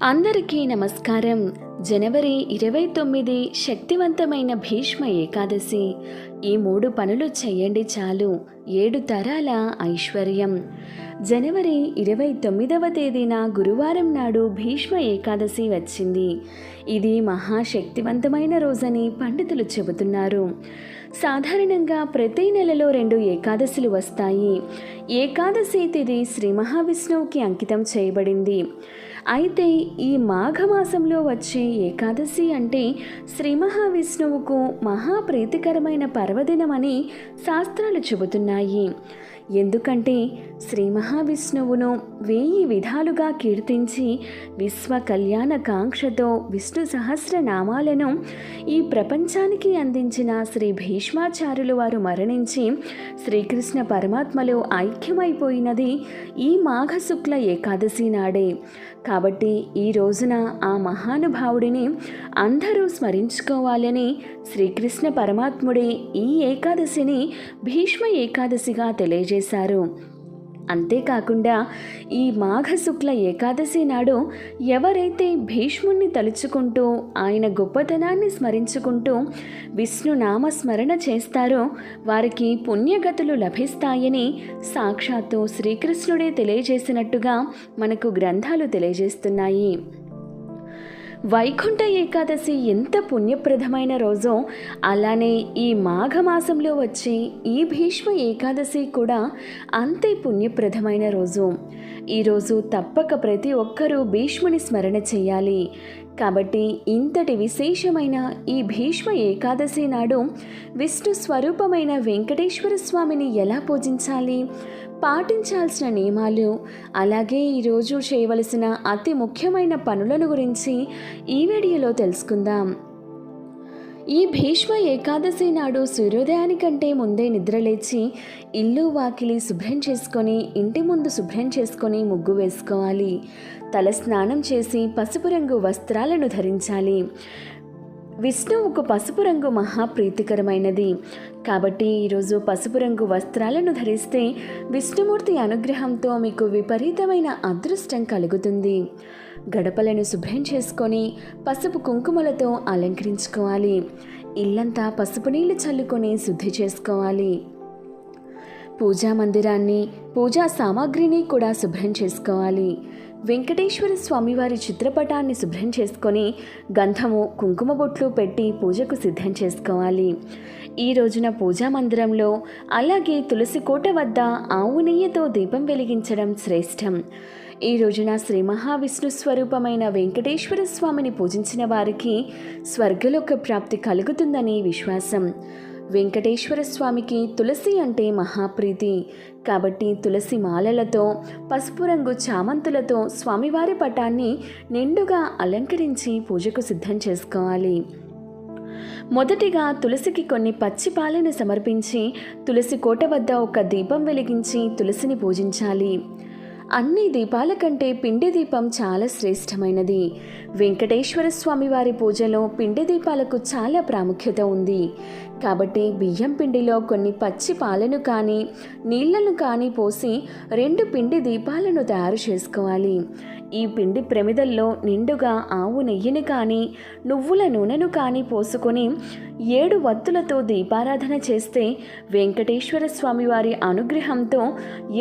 అందరికీ నమస్కారం. జనవరి 29 శక్తివంతమైన భీష్మ ఏకాదశి. ఈ 3 పనులు చేయండి చాలు, 7 తరాల ఐశ్వర్యం. జనవరి 29వ తేదీన గురువారం నాడు భీష్మ ఏకాదశి వచ్చింది. ఇది మహాశక్తివంతమైన రోజని పండితులు చెబుతున్నారు. సాధారణంగా ప్రతి నెలలో 2 ఏకాదశులు వస్తాయి. ఏకాదశి తిథి శ్రీ మహావిష్ణువుకి అంకితం చేయబడింది. అయితే ఈ మాఘమాసంలో వచ్చే ఏకాదశి అంటే శ్రీ మహావిష్ణువుకు మహాప్రీతికరమైన పర్వదినమని శాస్త్రాలు చెబుతున్నాయి. ఎందుకంటే శ్రీ మహావిష్ణువును 1000 విధాలుగా కీర్తించి విశ్వ కళ్యాణ కాంక్షతో విష్ణు సహస్రనామాలను ఈ ప్రపంచానికి అందించిన శ్రీ భీష్మాచార్యులు వారు మరణించి శ్రీకృష్ణ పరమాత్మలో ఐక్యమైపోయినది ఈ మాఘశుక్ల ఏకాదశి నాడే. కాబట్టి ఈ రోజున ఆ మహానుభావుడిని అందరూ స్మరించుకోవాలని శ్రీకృష్ణ పరమాత్ముడే ఈ ఏకాదశిని భీష్మ ఏకాదశిగా తెలియజేశారు. అంతేకాకుండా ఈ మాఘశుక్ల ఏకాదశి నాడు ఎవరైతే భీష్ముణ్ణి తలుచుకుంటూ ఆయన గొప్పతనాన్ని స్మరించుకుంటూ విష్ణు నామస్మరణ చేస్తారో వారికి పుణ్యగతులు లభిస్తాయని సాక్షాత్తు శ్రీకృష్ణుడే తెలియజేసినట్టుగా మనకు గ్రంథాలు తెలియజేస్తున్నాయి. వైకుంఠ ఏకాదశి ఎంత పుణ్యప్రదమైన రోజో అలానే ఈ మాఘమాసంలో వచ్చే ఈ భీష్మ ఏకాదశి కూడా అంతే పుణ్యప్రదమైన రోజు. ఈరోజు తప్పక ప్రతి ఒక్కరూ భీష్ముని స్మరణ చేయాలి. కాబట్టి ఇంతటి విశేషమైన ఈ భీష్మ ఏకాదశి నాడు విష్ణు స్వరూపమైన వెంకటేశ్వర స్వామిని ఎలా పూజించాలి, పాటించాల్సిన నియమాలు, అలాగే ఈరోజు చేయవలసిన అతి ముఖ్యమైన పనులను గురించి ఈ వీడియోలో తెలుసుకుందాం. ఈ భీష్మ ఏకాదశి నాడు సూర్యోదయానికంటే ముందే నిద్రలేచి ఇల్లు వాకిలి శుభ్రం చేసుకొని ఇంటి ముందు శుభ్రం చేసుకొని ముగ్గు వేసుకోవాలి. తల స్నానం చేసి పసుపు రంగు వస్త్రాలను ధరించాలి. విష్ణువుకు పసుపు రంగు మహాప్రీతికరమైనది కాబట్టి ఈరోజు పసుపు రంగు వస్త్రాలను ధరిస్తే విష్ణుమూర్తి అనుగ్రహంతో మీకు విపరీతమైన అదృష్టం కలుగుతుంది. గడపలను శుభ్రం చేసుకొని పసుపు కుంకుమలతో అలంకరించుకోవాలి. ఇల్లంతా పసుపు నీళ్లు చల్లుకొని శుద్ధి చేసుకోవాలి. పూజా మందిరాన్ని, పూజా సామాగ్రిని కూడా శుభ్రం చేసుకోవాలి. వెంకటేశ్వర స్వామివారి చిత్రపటాన్ని శుభ్రం చేసుకొని గంధము, కుంకుమ బొట్లు పెట్టి పూజకు సిద్ధం చేసుకోవాలి. ఈ రోజున పూజా మందిరంలో అలాగే తులసి కోట వద్ద ఆవు నెయ్యితో దీపం వెలిగించడం శ్రేష్టం. ఈ రోజున శ్రీ మహావిష్ణు స్వరూపమైన వెంకటేశ్వర స్వామిని పూజించిన వారికి స్వర్గలోక ప్రాప్తి కలుగుతుందని విశ్వాసం. వెంకటేశ్వర స్వామికి తులసి అంటే మహాప్రీతి కాబట్టి తులసి మాలలతో, పసుపు రంగు చామంతులతో స్వామివారి పటాన్ని నిండుగా అలంకరించి పూజకు సిద్ధం చేసుకోవాలి. మొదటిగా తులసికి కొన్ని పచ్చి పాలను సమర్పించి తులసి కోట వద్ద ఒక దీపం వెలిగించి తులసిని పూజించాలి. అన్ని దీపాల కంటే పిండి దీపం చాలా శ్రేష్టమైనది. వెంకటేశ్వర స్వామి వారి పూజలో పిండి దీపాలకు చాలా ప్రాముఖ్యత ఉంది. కాబట్టి బియ్యం పిండిలో కొన్ని పచ్చి పాలను కానీ నీళ్లను కానీ పోసి 2 పిండి దీపాలను తయారు చేసుకోవాలి. ఈ పిండి ప్రమిదల్లో నిండుగా ఆవు నెయ్యిని కానీ నువ్వుల నూనెను కానీ పోసుకొని 7 వత్తులతో దీపారాధన చేస్తే వెంకటేశ్వర స్వామి వారి అనుగ్రహంతో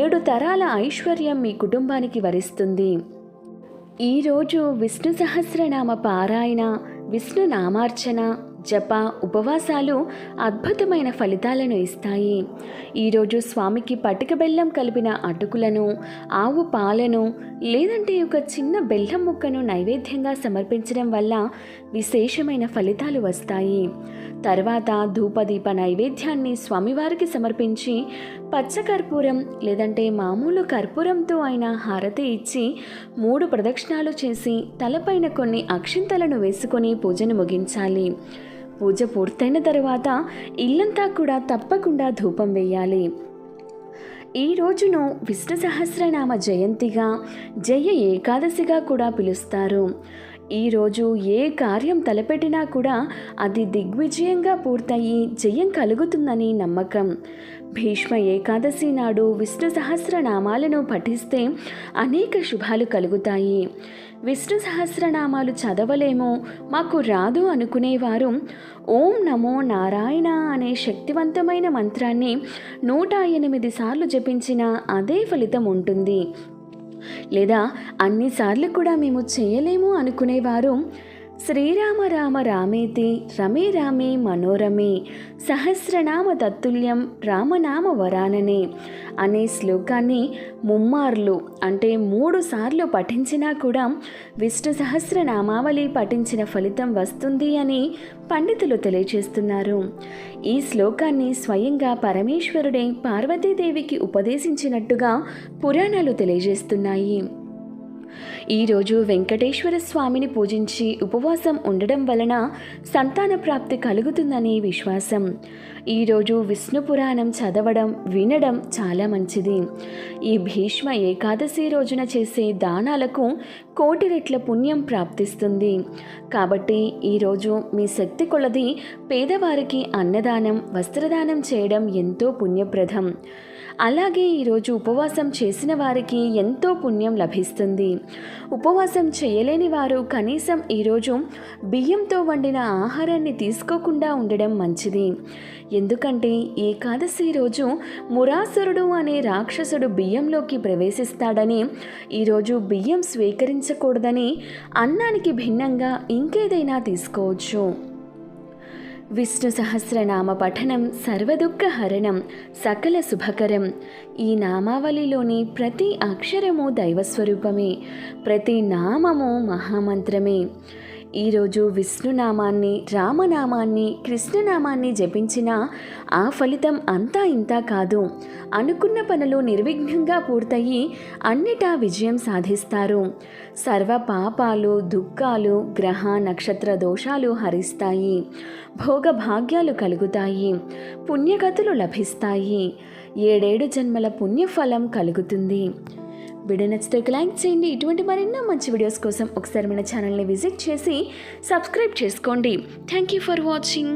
7 తరాల ఐశ్వర్యం మీ కుటుంబానికి వరిస్తుంది. ఈరోజు విష్ణు సహస్రనామ పారాయణ, విష్ణు నామార్చన, జప, ఉపవాసాలు అద్భుతమైన ఫలితాలను ఇస్తాయి. ఈరోజు స్వామికి పటిక బెల్లం కలిపిన అటుకులను, ఆవు పాలను లేదంటే ఒక చిన్న బెల్లం ముక్కను నైవేద్యంగా సమర్పించడం వల్ల విశేషమైన ఫలితాలు వస్తాయి. తర్వాత ధూపదీప నైవేద్యాన్ని స్వామివారికి సమర్పించి పచ్చకర్పూరం లేదంటే మామూలు కర్పూరంతో అయినా హారతి ఇచ్చి 3 ప్రదక్షిణాలు చేసి తలపైన కొన్ని అక్షింతలను వేసుకొని పూజను ముగించాలి. పూజ పూర్తయిన తర్వాత ఇల్లంతా కూడా తప్పకుండా ధూపం వేయాలి. ఈ రోజును విష్ణు సహస్రనామ జయంతిగా, జయ ఏకాదశిగా కూడా పిలుస్తారు. ఈరోజు ఏ కార్యం తలపెట్టినా కూడా అది దిగ్విజయంగా పూర్తయి జయం కలుగుతుందని నమ్మకం. భీష్మ ఏకాదశి నాడు విష్ణు సహస్రనామాలను పఠిస్తే అనేక శుభాలు కలుగుతాయి. విష్ణు సహస్రనామాలు చదవలేము, మాకు రాదు అనుకునేవారు ఓం నమో నారాయణ అనే శక్తివంతమైన మంత్రాన్ని 108 సార్లు జపించిన అదే ఫలితం ఉంటుంది. లేదా అన్నిసార్లు కూడా మేము చేయలేము అనుకునేవారు శ్రీరామ రామ రామేతి రమే రామే మనోరమే సహస్రనామ తత్తుల్యం రామనామ వరాననే అనే శ్లోకాన్ని ముమ్మార్లు అంటే 3 సార్లు పఠించినా కూడా విష్ణు సహస్రనామావళి పఠించిన ఫలితం వస్తుంది అని పండితులు తెలియజేస్తున్నారు. ఈ శ్లోకాన్ని స్వయంగా పరమేశ్వరుడే పార్వతీదేవికి ఉపదేశించినట్టుగా పురాణాలు తెలియజేస్తున్నాయి. ఈరోజు వెంకటేశ్వర స్వామిని పూజించి ఉపవాసం ఉండడం వలన సంతాన ప్రాప్తి కలుగుతుందని విశ్వాసం. ఈరోజు విష్ణు పురాణం చదవడం వినడం చాలా మంచిది. ఈ భీష్మ ఏకాదశి రోజున చేసే దానాలకు 1,000,000 రెట్ల పుణ్యం ప్రాప్తిస్తుంది. కాబట్టి ఈరోజు మీ శక్తి కొలది పేదవారికి అన్నదానం వస్త్రదానం చేయడం ఎంతో పుణ్యప్రదం. అలాగే ఈరోజు ఉపవాసం చేసిన వారికి ఎంతో పుణ్యం లభిస్తుంది. ఉపవాసం చేయలేని వారు కనీసం ఈరోజు బియ్యంతో వండిన ఆహారాన్ని తీసుకోకుండా ఉండడం మంచిది. ఎందుకంటే ఏకాదశి రోజు మురాసురుడు అనే రాక్షసుడు బియ్యంలోకి ప్రవేశిస్తాడని, ఈరోజు బియ్యం స్వీకరించకూడదని, అన్నానికి భిన్నంగా ఇంకేదైనా తీసుకోవచ్చు. విష్ణు సహస్రనామ పఠనం సర్వదుఃఖహరణం సకల శుభకరం. ఈ నామావళిలోని ప్రతి అక్షరము దైవస్వరూపమే, ప్రతి నామము మహామంత్రమే. ఈరోజు విష్ణునామాన్ని రామనామాన్ని కృష్ణనామాన్ని జపించిన ఆ ఫలితం అంతా ఇంతా కాదు. అనుకున్న పనులు నిర్విఘ్నంగా పూర్తయి అన్నిటా విజయం సాధిస్తారు. సర్వ పాపాలు దుఃఖాలు గ్రహ నక్షత్ర దోషాలు హరిస్తాయి. భోగభాగ్యాలు కలుగుతాయి. పుణ్యగతులు లభిస్తాయి. 7 జన్మల పుణ్యఫలం కలుగుతుంది. వీడియో నచ్చితే లైక్ చేయండి. ఇటువంటి మరెన్నో మంచి వీడియోస్ కోసం ఒకసారి మన ఛానల్ని విజిట్ చేసి సబ్స్క్రైబ్ చేసుకోండి. Thank you for watching.